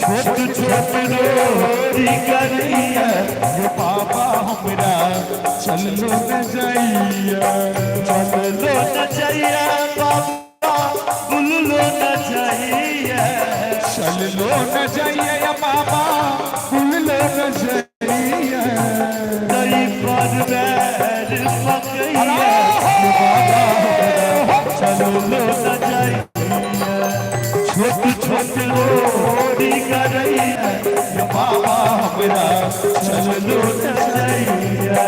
छोट छोट रोरी करिया ये बाबा हमरा चल लो न जाइया चल लो न जाइया बाबा बुल लो न जाइया चल लो न जाइया या बाबा बुल लो न जाइया तई पर बैर पकैया बाबा चल लो न जाइया छोट छोट रोरी करैया ये बाबा हमरा चल लो न जाइया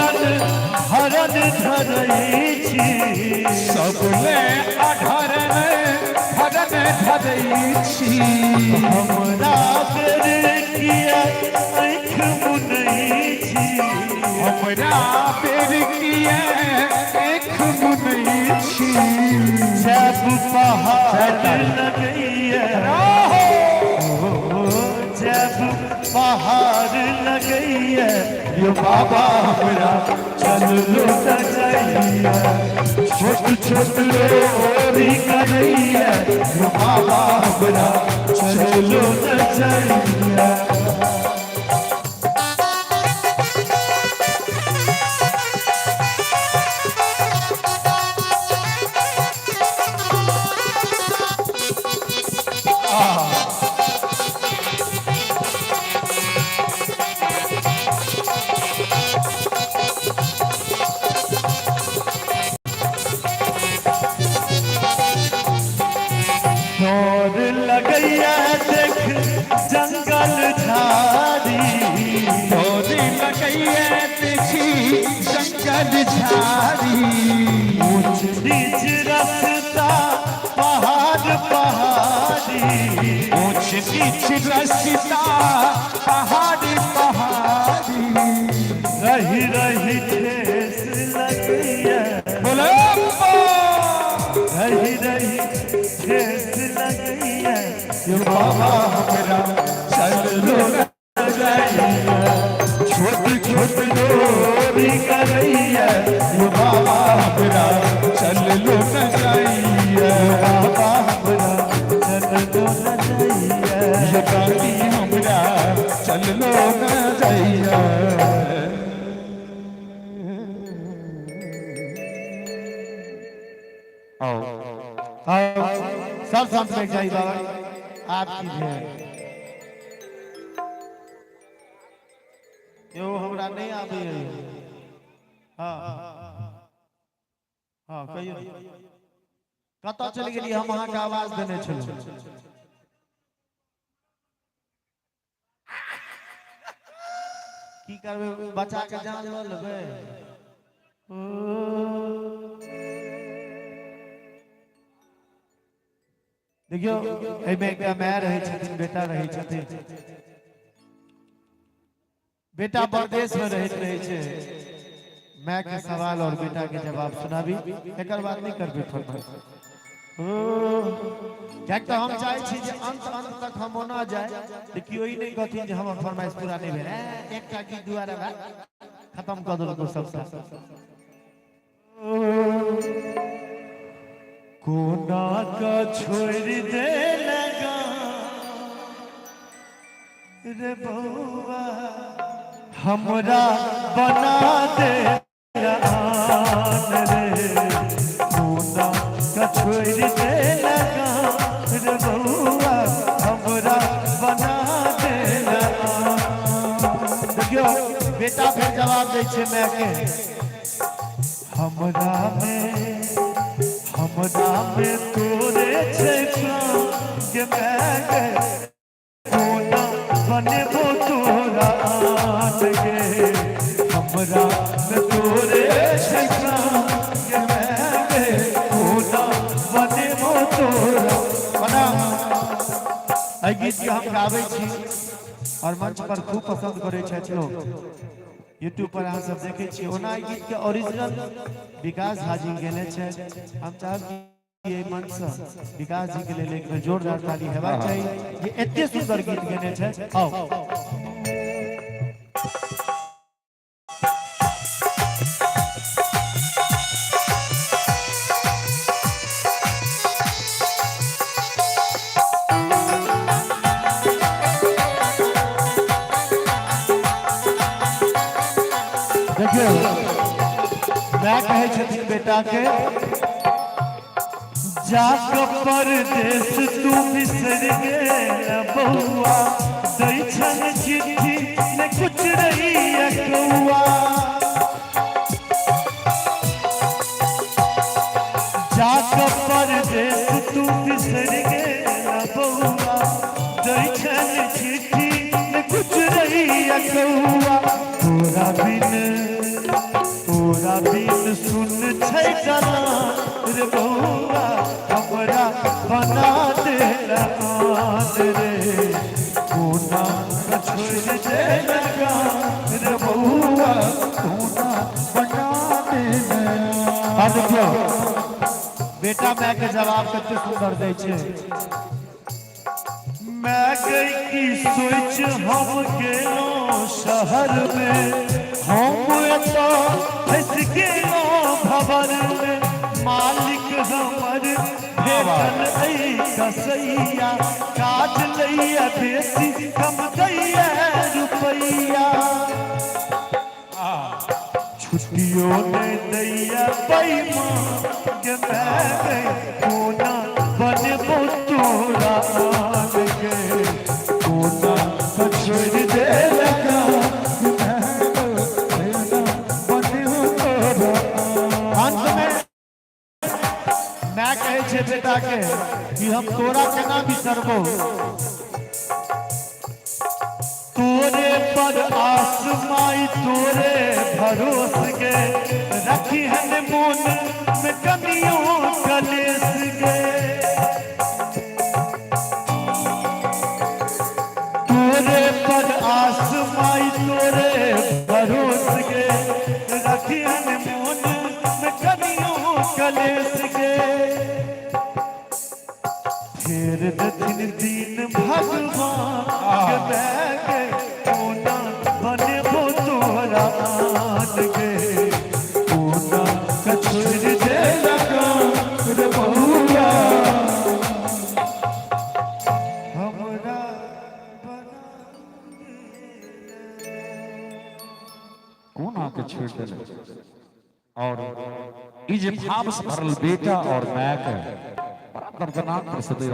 हरन धरै छी सबले अधरन हरन धरै छी हमरा बेर किया आँख मुनै छी हमरा बेर किया आँख मुनै छी जब पहाड़ लगैया जब पहाड़ लगैया यो बाबा हमरा चल लो न जाइया छोट छोट रोरी करैया यो बाबा हमरा चल लो न जाइया लगैया देख जंगल झाड़ी तोरी लगैया देखी जंगल झाड़ी ऊंच नीच रास्ता पहाड़ पहाड़ी ऊंच नीच रास्ता पहाड़ पहाड़ी रही रही ठेस लगैया बोलो रही रही ठेस लगैया ये बाबा हमरा चल लो न जाइया छोट छोट रोरी करैया ये बाबा हमरा चल लो न जाइया बाबा हमरा चल लो न जाइया ये काली हमरा चल लो न जाइया आओ सब साथ में जाइए बाबा आपकी है यो हमरा नहीं आबे हां हां कहियो कत चल गेली हम अहाँ के आवाज देने छलौ की करबे बच्चा के जान ल लेबे देखियो एमे एकटा माय रहै छथिन बेटा रहै छथिन बेटा परदेश में रहै छै माय के सवाल और बेटा के जवाब सुनाबी एकर बात नहीं करबे फरमाइश क्या तो हम चाहे छी जे अंत तक हम होना जाए देखियो ई नहीं कहथिन जे हमर फरमाइश पूरा नहीं भेल एकटा गीत दुआरे बा खत्म कर देलको सब कोना का छोड़ दे लगा रे बउआ हमरा बना दे आन रे कोना का छोड़ दे लगा रे बउआ हमरा बना दे देखियो बेटा फिर जवाब दे छे मैं के हमरा में तोरे छे के मैं कोना बनेबो तोरा आन गे हमरा में तोरे छे के मैं कोना बनेबो तोरा बना आई गीत के हम गाबै छी और मंच पर खूब पसंद करे छथि लोग यूट्यूब पर अहाँ सब देखे छी। ओना ई गीत के ओरिजिनल विकास हाजी गेने छै। हम चाहब कि ये मंच से विकास जी के लिए एक बेर जोरदार ताली हेबाक चाही। ये एते सुंदर गीत गेने छै। आओ देखियो, मैं कहे छथिन बेटा के जाके परदेश तू बिसर गेल बउआ, दै छन चिट्ठी ने कुछ रही कौआ। जाके परदेश तू बिसर गेल बउआ, दै छन चिट्ठी ने कुछ रही कौआ। तोरा बिन सुन छै गाना रे बउआ, हमरा बना दे आन रे। कोना छोड़ दे लगा रे बउआ, कोना बना दे। देखियो बेटा माय के जवाब कते सुंदर दै छै। मैं गई की सोच हम गेलों शहर में, हम एता फंस गेलों भवर में। मालिक हमर भेटल ऐ कसैया, काज लैया बेसी कम दैया रुपैया। छुट्टियों ने दैया पैमान के मैं गई कोना बनबो तोरा आन के। कोना छोड़ दे लगा मैं कहे छे बेटा के कि हम तोरा केना बिसरबो। तोरे पर आस माई तोरे भरोस के, रखी है मोन में कमियों कलेस के। तोरे पर आस माई तोरे भरोस के, रखी है मोन में कमियों कलेस के। फेर दथिन दीन भगवान के बैगे, कोना बनबो तोरा आन के। कोना छोड़ दे लगा रे बउआ, हमरा कोना के छोड़ दे। और ई जे भाव से भरल बेटा और माय के बड़ा दर्दनाक प्रसव